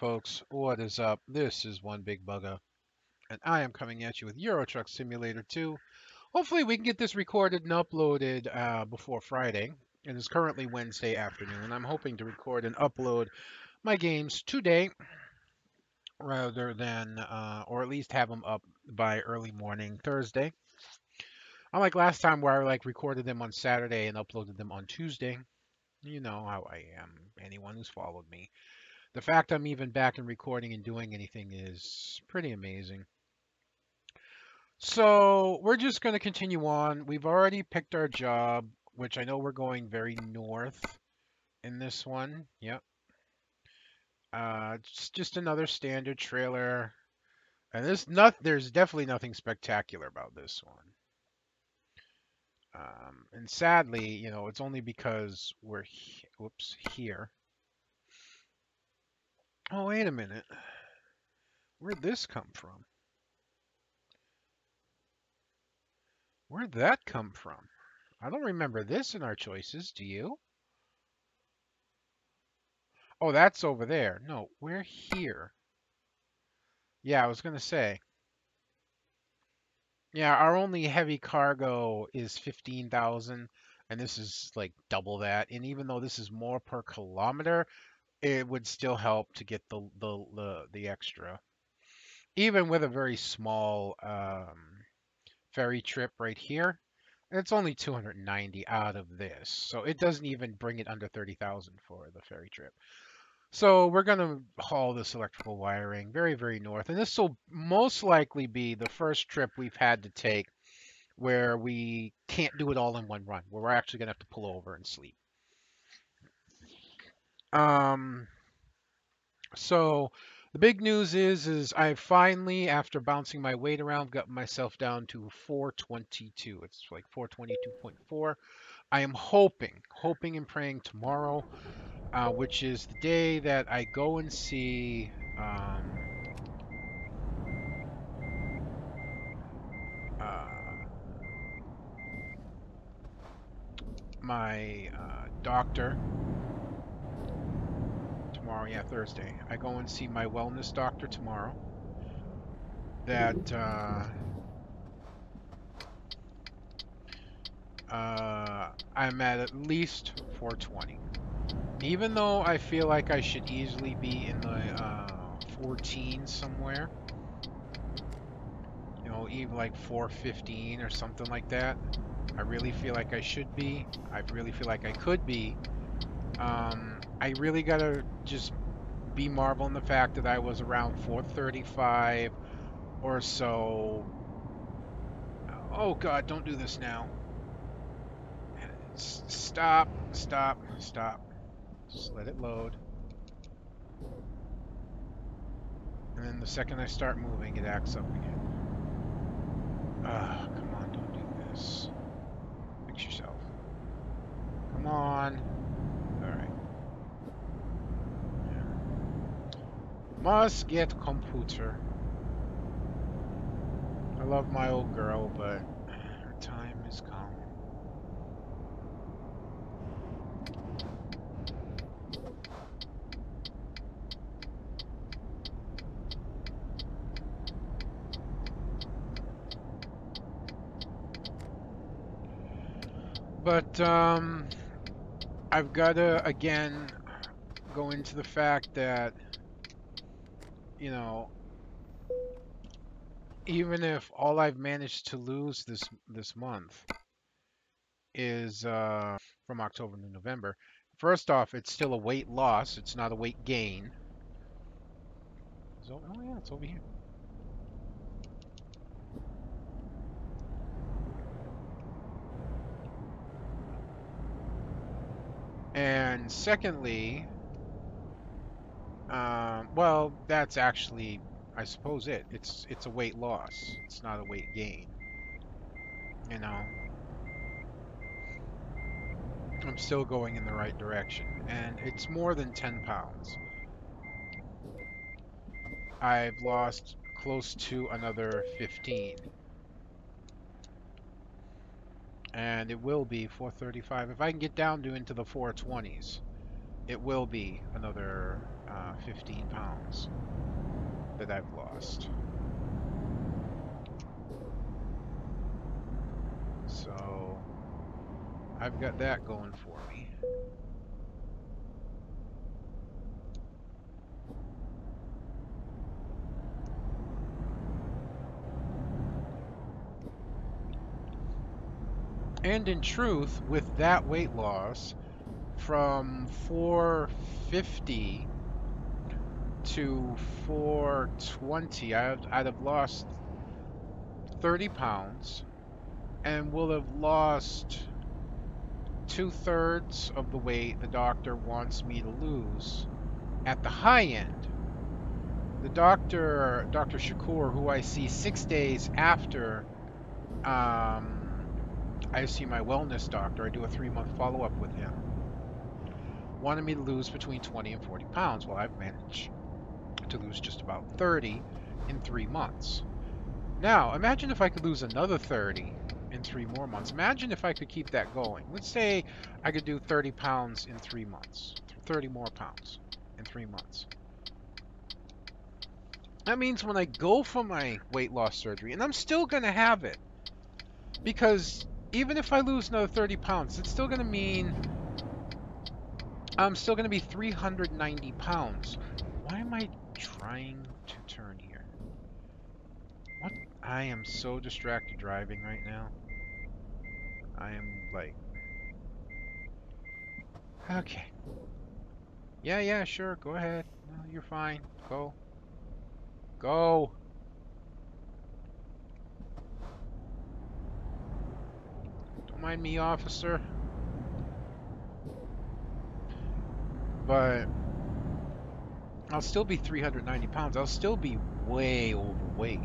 Folks, what is up? This is One Big Bugger, and I am coming at you with Euro Truck Simulator 2. Hopefully, we can get this recorded and uploaded before Friday. It is currently Wednesday afternoon. I'm hoping to record and upload my games today rather than, or at least have them up by early morning Thursday. Unlike last time where I recorded them on Saturday and uploaded them on Tuesday. You know how I am. Anyone who's followed me. The fact I'm even back and recording and doing anything is pretty amazing. So we're just going to continue on. We've already picked our job, which I know we're going very north in this one. Yep. It's just another standard trailer. And there's definitely nothing spectacular about this one. And sadly, it's only because we're here. Oh, wait a minute. Where'd this come from? Where'd that come from? I don't remember this in our choices. Do you? Oh, that's over there. No, we're here. Yeah, I was going to say. Yeah, our only heavy cargo is 15,000, and this is like double that. And even though this is more per kilometer, it would still help to get the extra. Even with a very small ferry trip right here, it's only 290 out of this. So it doesn't even bring it under 30,000 for the ferry trip. So we're going to haul this electrical wiring very, very north. And this will most likely be the first trip we've had to take where we can't do it all in one run, where we're actually going to have to pull over and sleep. Um, so the big news is I finally, after bouncing my weight around, got myself down to 422. It's like 422.4. I am hoping and praying tomorrow, which is the day that I go and see my doctor tomorrow. Yeah, Thursday. I go and see my wellness doctor tomorrow. That I'm at least 420. Even though I feel like I should easily be in the 14 somewhere. Even like 415 or something like that. I really feel like I should be. I really feel like I could be. I really gotta just be marveling the fact that I was around 435 or so. Oh God, don't do this now. Stop, stop, stop. Just let it load. And then the second I start moving, it acts up again. Come on, don't do this. Fix yourself. Come on. Alright. Yeah. Must get computer. I love my old girl, but her time is come. But I've got to again go into the fact that even if all I've managed to lose this month is from October to November, first off, it's still a weight loss. It's not a weight gain. So, oh yeah, it's over here. And secondly, well, that's actually, I suppose it's a weight loss. It's not a weight gain. You know, I'm still going in the right direction, and it's more than 10 pounds. I've lost close to another 15. And it will be 435. If I can get down into the 420s, it will be another 15 pounds that I've lost. So I've got that going for me. And in truth, with that weight loss from 450 to 420, I'd have lost 30 pounds and will have lost 2/3 of the weight the doctor wants me to lose at the high end. The doctor, Dr. Shakur, who I see 6 days after I see my wellness doctor, I do a 3-month follow-up with him, wanted me to lose between 20 and 40 pounds. Well, I've managed to lose just about 30 in 3 months. Now, imagine if I could lose another 30 in 3 more months. Imagine if I could keep that going. Let's say I could do 30 pounds in 3 months, 30 more pounds in 3 months. That means when I go for my weight loss surgery, and I'm still going to have it, because even if I lose another 30 pounds, it's still going to mean I'm still going to be 390 pounds. Why am I trying to turn here? What? I am so distracted driving right now. I am like... Okay. Yeah, sure. Go ahead. No, you're fine. Go. Go. Don't mind me, officer. But I'll still be 390 pounds. I'll still be way overweight.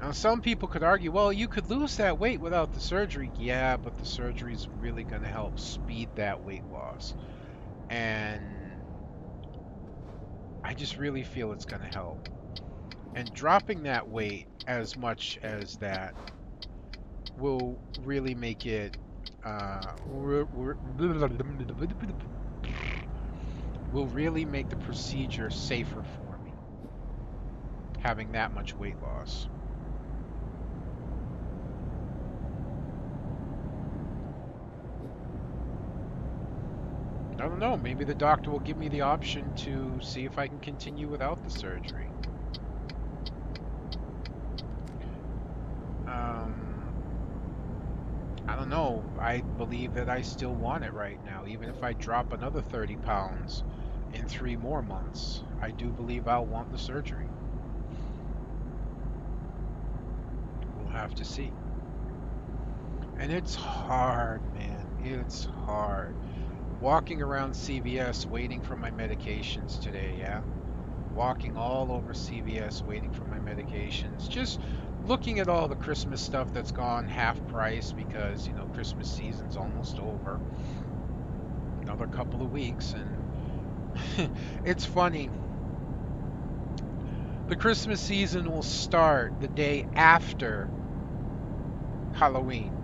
Now, some people could argue, well, you could lose that weight without the surgery. Yeah, but the surgery is really going to help speed that weight loss. And I just really feel it's going to help. And dropping that weight as much as that will really make it will really make the procedure safer for me, having that much weight loss. I don't know, maybe the doctor will give me the option to see if I can continue without the surgery. I don't know. I believe that I still want it right now. Even if I drop another 30 pounds in 3 more months, I do believe I'll want the surgery. We'll have to see. And it's hard, man. It's hard. Walking around CVS waiting for my medications today, yeah? Walking all over CVS waiting for my medications. Just looking at all the Christmas stuff that's gone half price because, you know, Christmas season's almost over. Another couple of weeks, and it's funny. The Christmas season will start the day after Halloween.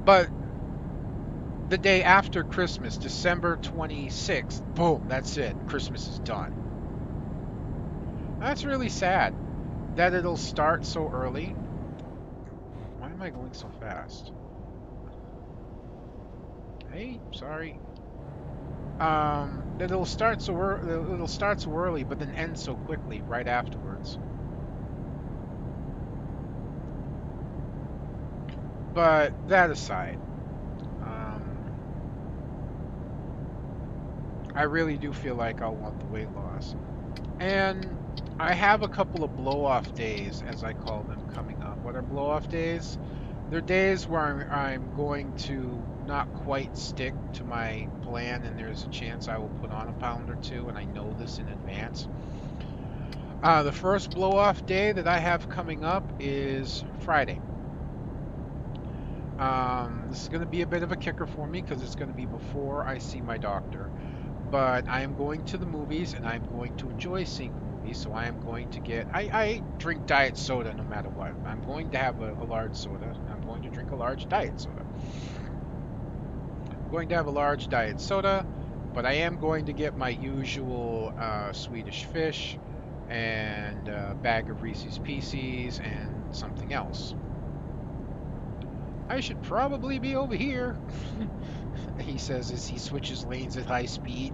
But the day after Christmas, December 26th, boom, that's it. Christmas is done. That's really sad that it'll start so early. Why am I going so fast? Hey, sorry. That it'll start so early, but then end so quickly right afterwards. But that aside, I really do feel like I'll want the weight loss. And I have a couple of blow-off days, as I call them, coming up. What are blow-off days? They're days where I'm going to not quite stick to my plan, and there's a chance I will put on a pound or two, and I know this in advance. The first blow-off day that I have coming up is Friday. This is going to be a bit of a kicker for me because it's going to be before I see my doctor. But I am going to the movies, and I'm going to enjoy seeing the movies, so I am going to get... I drink diet soda no matter what. I'm going to have a large soda. I'm going to drink a large diet soda. I'm going to have a large diet soda, But I am going to get my usual Swedish fish and a bag of Reese's Pieces and something else. I should probably be over here, he says as he switches lanes at high speed.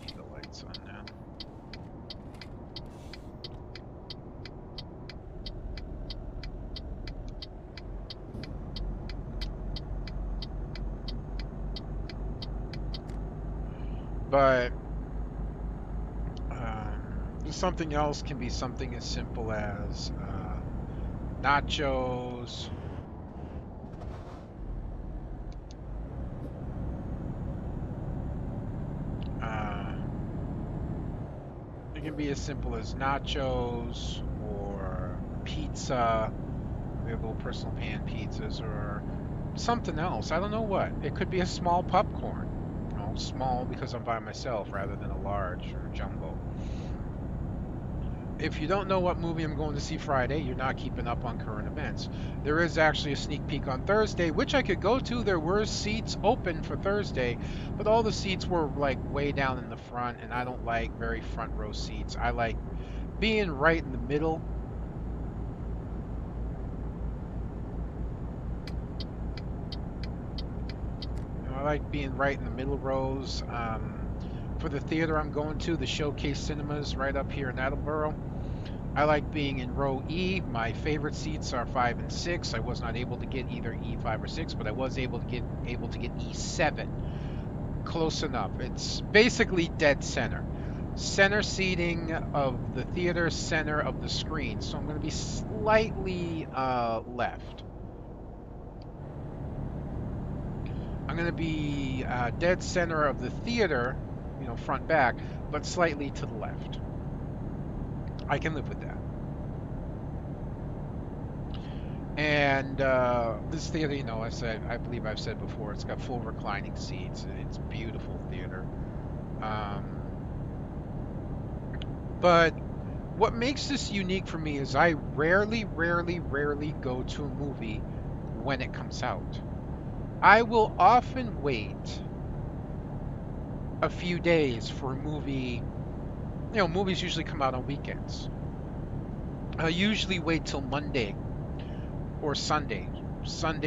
Leave the lights on now. But something else can be something as simple as nachos. It can be as simple as nachos or pizza. We have little personal pan pizzas or something else. I don't know what. It could be a small popcorn. You know, small because I'm by myself rather than a large or jumbo. If you don't know what movie I'm going to see Friday, you're not keeping up on current events. There is actually a sneak peek on Thursday, which I could go to. There were seats open for Thursday, but all the seats were like way down in the front, and I don't like very front row seats. I like being right in the middle. I like being right in the middle rows. For the theater I'm going to, the Showcase Cinemas right up here in Attleboro, I like being in row E. My favorite seats are 5 and 6. I was not able to get either E5 or 6, but I was able to get E7. Close enough. It's basically dead center. Center seating of the theater, center of the screen. So I'm going to be slightly left. I'm going to be dead center of the theater, you know, front back, but slightly to the left. I can live with that. And this theater, you know, I believe I've said before, it's got full reclining seats. It's a beautiful theater. But what makes this unique for me is I rarely go to a movie when it comes out. I will often wait a few days for a movie. You know, movies usually come out on weekends. I usually wait till Monday or Sunday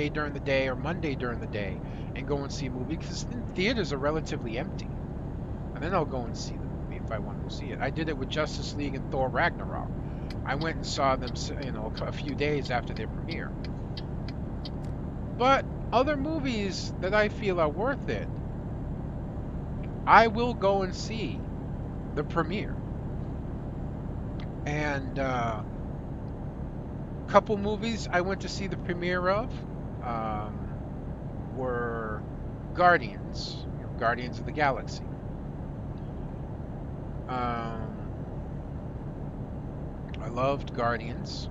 during the day or Monday during the day, and go and see a movie because theaters are relatively empty. And then I'll go and see the movie if I want to go see it. I did it with Justice League and Thor Ragnarok. I went and saw them, you know, a few days after their premiere. But other movies that I feel are worth it, I will go and see the premiere. And couple movies I went to see the premiere of were Guardians, you know, Guardians of the Galaxy. I loved Guardians.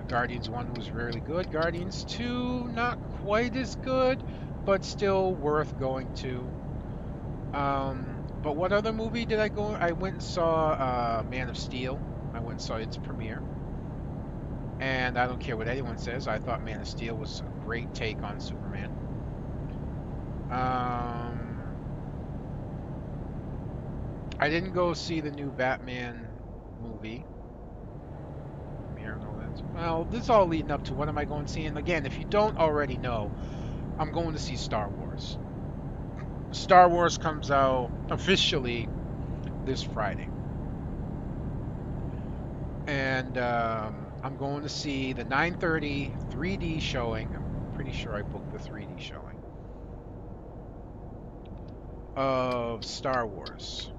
Guardians 1 was really good. Guardians 2, not quite as good, but still worth going to. But what other movie did I go? I went and saw Man of Steel. I went and saw its premiere. And I don't care what anyone says, I thought Man of Steel was a great take on Superman. I didn't go see the new Batman movie. Well, this is all leading up to what am I going to see? And again, if you don't already know, I'm going to see Star Wars. Star Wars comes out officially this Friday. And I'm going to see the 9:30 3D showing. I'm pretty sure I booked the 3D showing of Star Wars.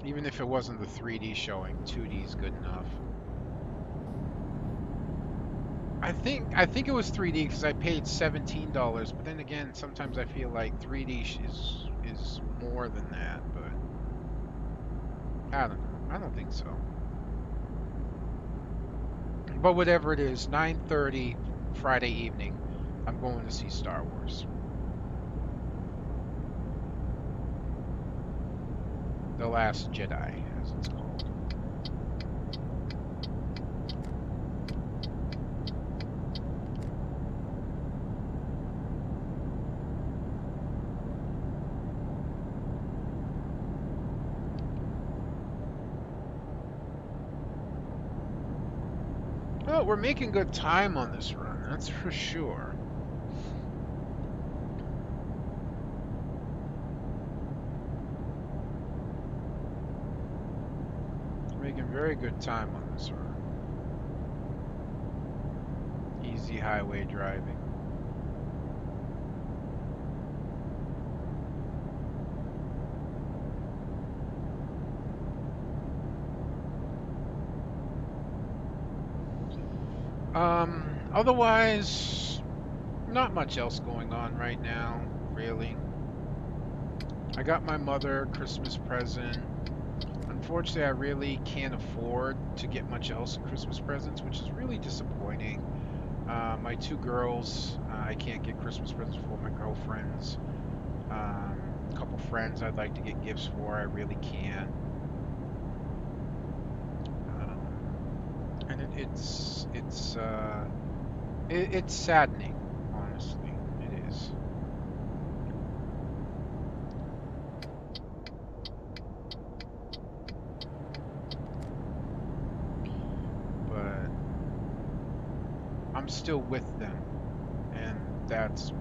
Even if it wasn't the 3D showing, 2D is good enough. I think it was 3D because I paid $17, but then again, sometimes I feel like 3D is more than that, but I don't know. I don't think so. But whatever it is, 9:30 Friday evening, I'm going to see Star Wars. The Last Jedi, as it's called. Well, we're making good time on this run, that's for sure. Making very good time on this run. Easy highway driving. Otherwise, not much else going on right now, really. I got my mother a Christmas present. Unfortunately, I really can't afford to get much else in Christmas presents, which is really disappointing. My two girls, I can't get Christmas presents for. My girlfriends. A couple friends I'd like to get gifts for, I really can't. And it's saddening, honestly. It is. But I'm still with them, and that's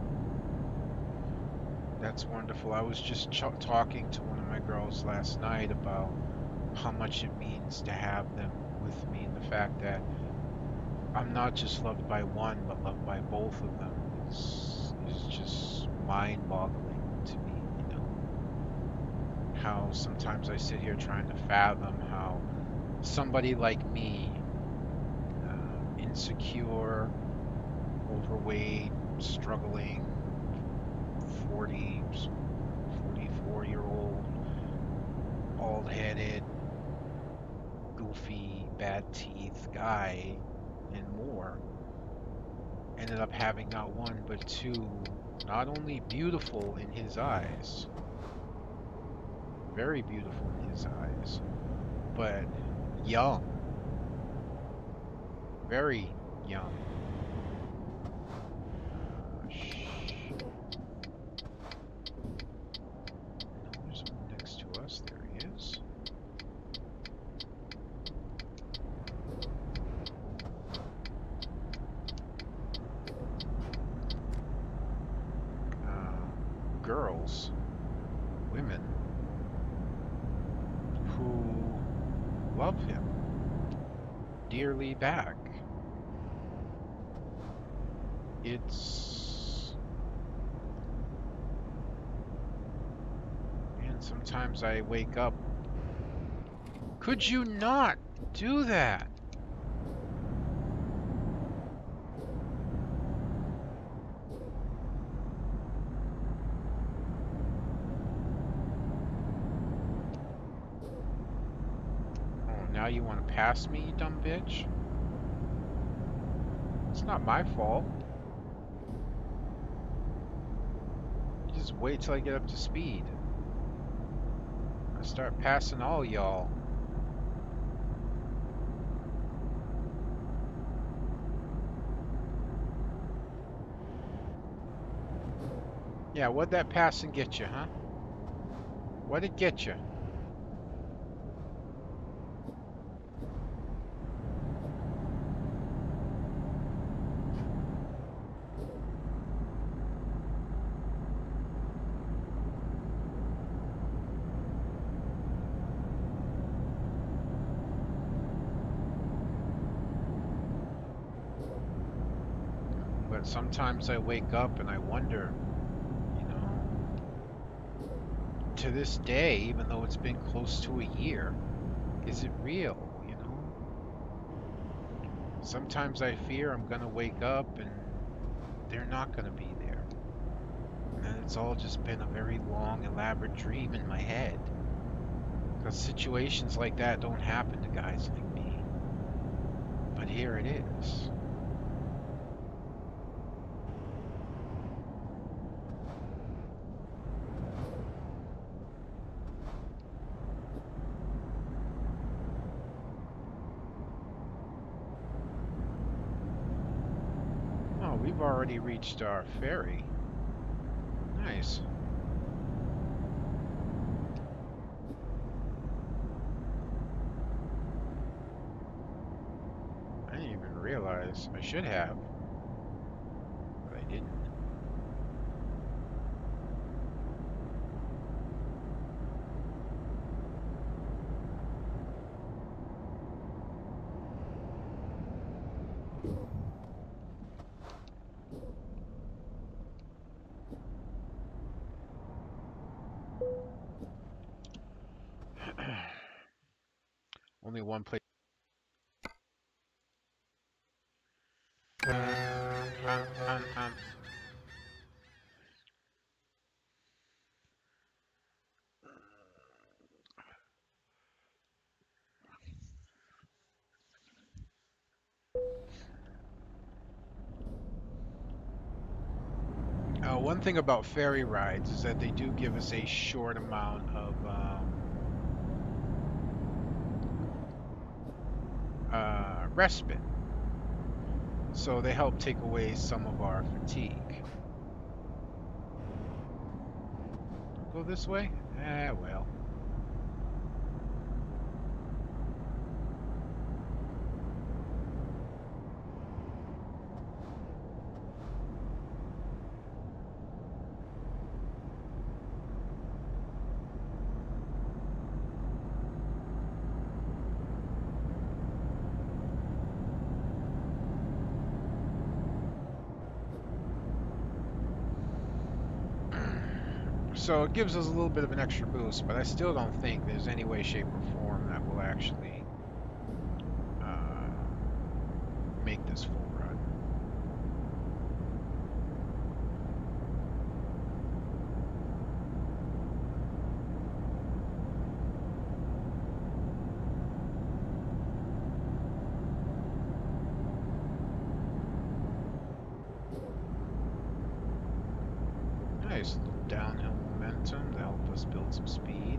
wonderful. I was just talking to one of my girls last night about how much it means to have them with me, and the fact that I'm not just loved by one, but loved by both of them is just mind-boggling to me, you know. How sometimes I sit here trying to fathom how somebody like me, insecure, overweight, struggling, 40, 44-year-old, bald-headed, goofy, bad teeth guy, and more, ended up having not one but two, not only beautiful in his eyes, very beautiful in his eyes, but young, very young. No, there's one next to us. There he is. Girls, women who love him dearly back. And sometimes I wake up. Could you not do that? Oh, now you want to pass me, you dumb bitch? It's not my fault. You just wait till I get up to speed. I start passing all y'all. Yeah, what'd that passing get you, huh? What'd it get you? But sometimes I wake up and I wonder, you know, to this day, even though it's been close to a year, is it real, you know? Sometimes I fear I'm gonna wake up and they're not gonna be there. And it's all just been a very long, elaborate dream in my head. Because situations like that don't happen to guys like me. But here it is. Oh, we've already reached our ferry. Nice. I didn't even realize. I should have, but I didn't. Only one place. One thing about ferry rides is that they do give us a short amount of respite. So they help take away some of our fatigue. Go this way? Well. So it gives us a little bit of an extra boost, but I still don't think there's any way, shape, or form that will actually make this full run. Nice little downhill momentum to help us build some speed.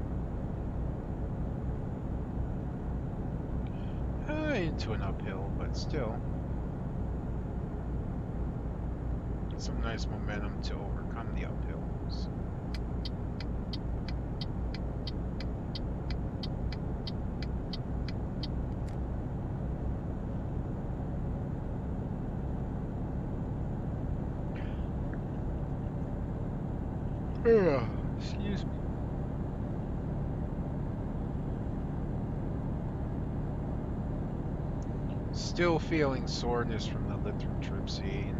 Into an uphill, but still. Some nice momentum to overcome the uphills. Excuse me. Still feeling soreness from the lithotripsy.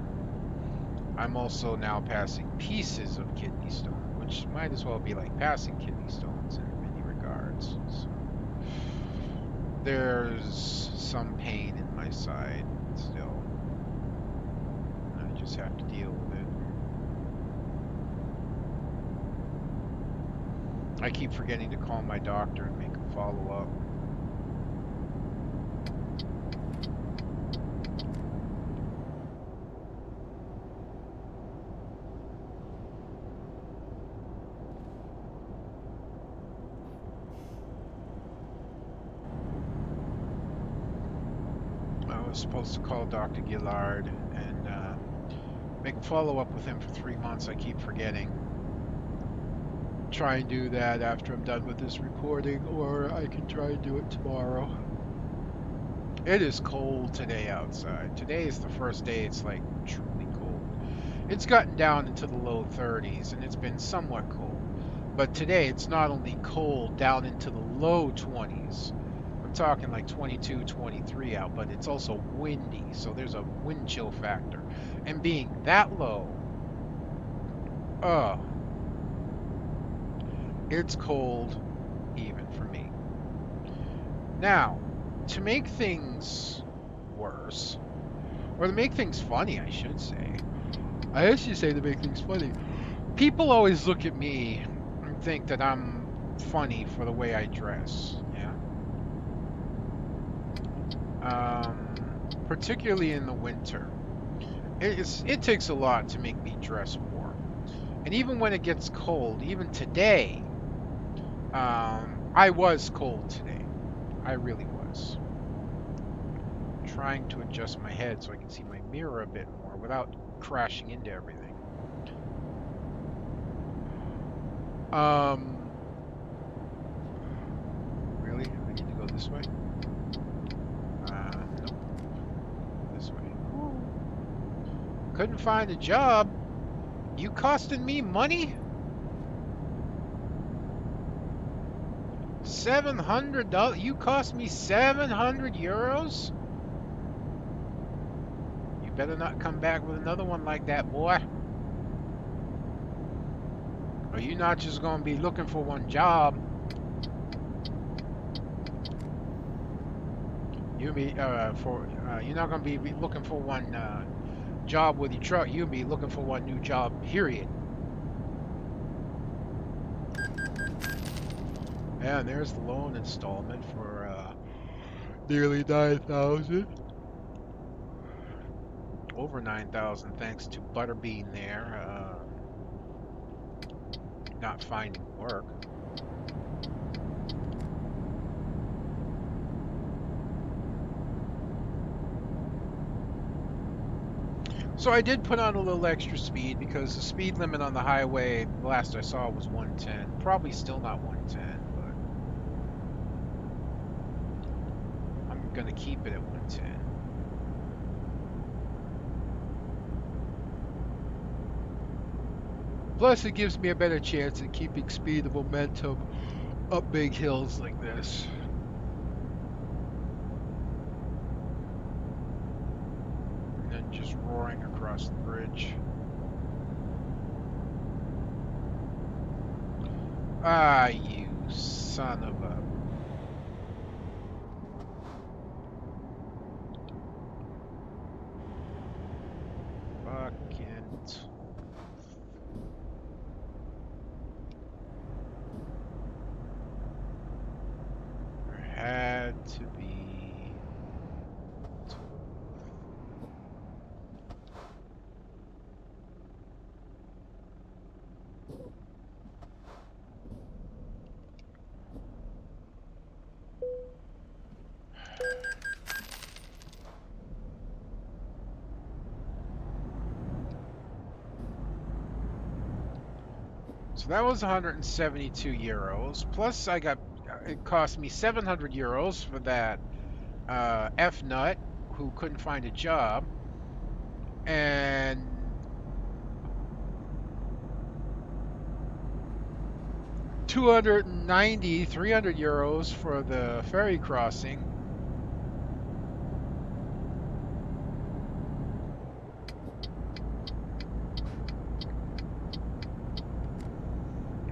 I'm also now passing pieces of kidney stone, which might as well be like passing kidney stones in many regards. So there's some pain in my side still. I just have to deal with it. I keep forgetting to call my doctor and make a follow-up. I was supposed to call Dr. Gillard and make a follow-up with him for 3 months. I keep forgetting. Try and do that after I'm done with this recording, or I can try and do it tomorrow. It is cold today outside. Today is the first day it's like truly cold. It's gotten down into the low 30s and it's been somewhat cold. But today it's not only cold down into the low 20s. I'm talking like 22, 23 out, but it's also windy, so there's a wind chill factor. And being that low, it's cold even for me. Now, to make things worse, or to make things funny, I should say. I should say to make things funny. People always look at me and think that I'm funny for the way I dress. Yeah. Particularly in the winter. It takes a lot to make me dress warm. And even when it gets cold, even today, I was cold today. I really was. Trying to adjust my head so I can see my mirror a bit more without crashing into everything. Really? I need to go this way? Nope. This way. Couldn't find a job. You costing me money? $700? You cost me 700 euros? You better not come back with another one like that, boy. Or you're not just gonna be looking for one job. You're not gonna be looking for one job with your truck. You'll be looking for one new job, period. And there's the loan installment for nearly 9,000. Over 9,000 thanks to Butterbean there, not finding work. So I did put on a little extra speed because the speed limit on the highway, the last I saw, was 110. Probably still not 110, but I'm gonna keep it at 110. Plus, it gives me a better chance at keeping speed and momentum up big hills like this. And then just roaring across the bridge. Ah, you son of a... fucking... There had to be... So that was 172 euros. Plus, it cost me 700 euros for that F-nut who couldn't find a job. And 290, 300 euros for the ferry crossing.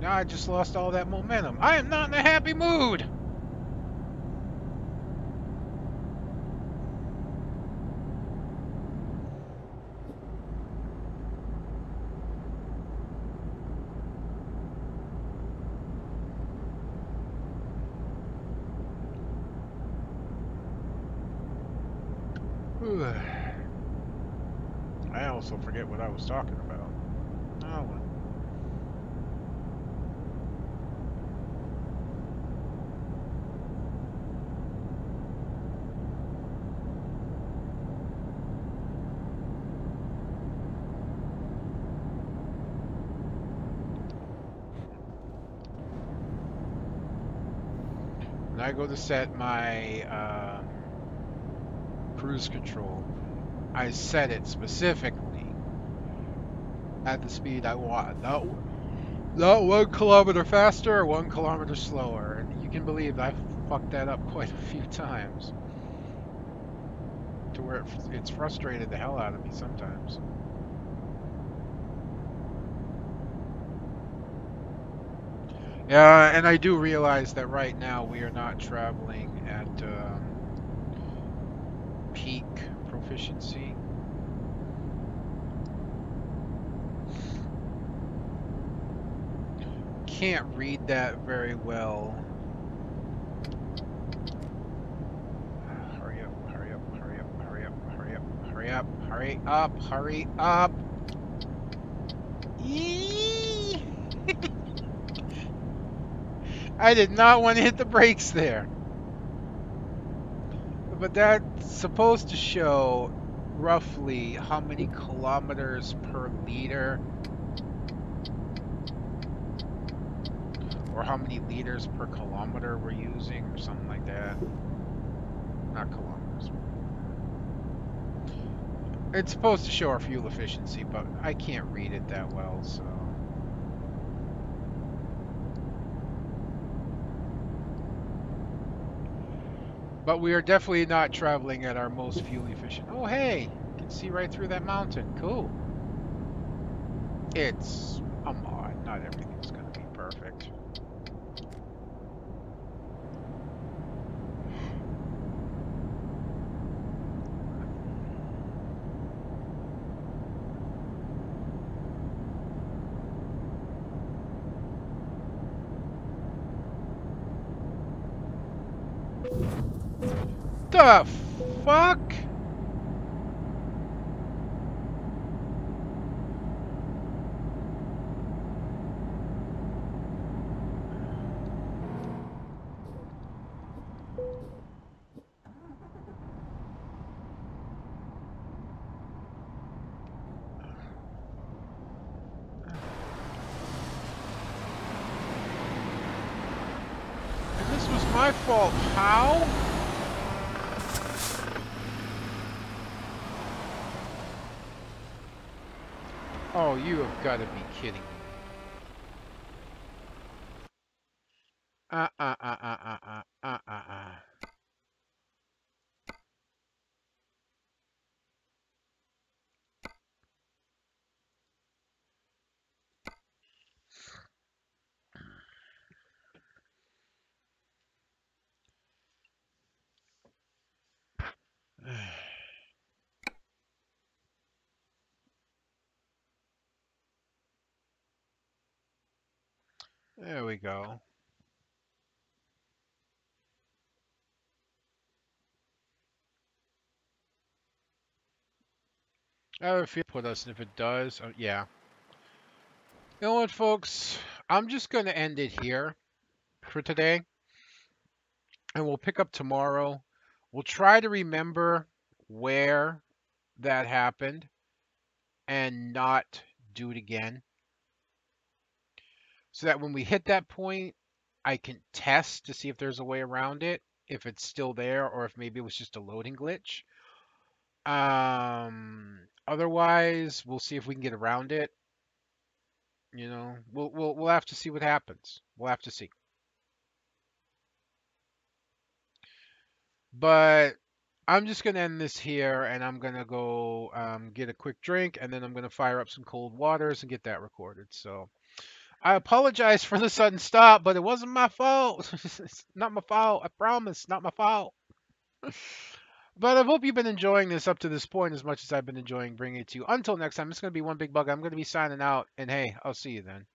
Now I just lost all that momentum. I am not in a happy mood. I also forget what I was talking about. Oh well. When I go to set my cruise control, I set it specifically at the speed I want. Not 1 kilometer faster or 1 kilometer slower. And you can believe I've fucked that up quite a few times. To where it's frustrated the hell out of me sometimes. Yeah, and I do realize that right now we are not traveling at peak proficiency. can't read that very well. Hurry up, hurry up, hurry up, hurry up, hurry up, hurry up, hurry up, hurry up. Yee! I did not want to hit the brakes there. But that's supposed to show roughly how many kilometers per liter or how many liters per kilometer we're using or something like that. Not kilometers. It's supposed to show our fuel efficiency, but I can't read it that well, so. But we are definitely not traveling at our most fuel efficient. Oh, hey, you can see right through that mountain. Cool. It's a mod. Not everything's going to be perfect. The fuck? And this was my fault. How? Oh, you have got to be kidding me. Uh, uh, uh, uh, uh, uh, uh, uh, uh. There we go. I have a feeling put us, and if it does, yeah. You know what, folks? I'm just going to end it here for today, and we'll pick up tomorrow. We'll try to remember where that happened and not do it again, so that when we hit that point, I can test to see if there's a way around it, if it's still there, or if maybe it was just a loading glitch. Otherwise, we'll see if we can get around it. You know, we'll have to see what happens. We'll have to see. But I'm just gonna end this here, and I'm gonna go get a quick drink, and then I'm gonna fire up some cold waters and get that recorded. So I apologize for the sudden stop, but it wasn't my fault. It's not my fault. I promise, not my fault. But I hope you've been enjoying this up to this point as much as I've been enjoying bringing it to you. Until next time, it's gonna be one big bug. I'm gonna be signing out, and hey, I'll see you then.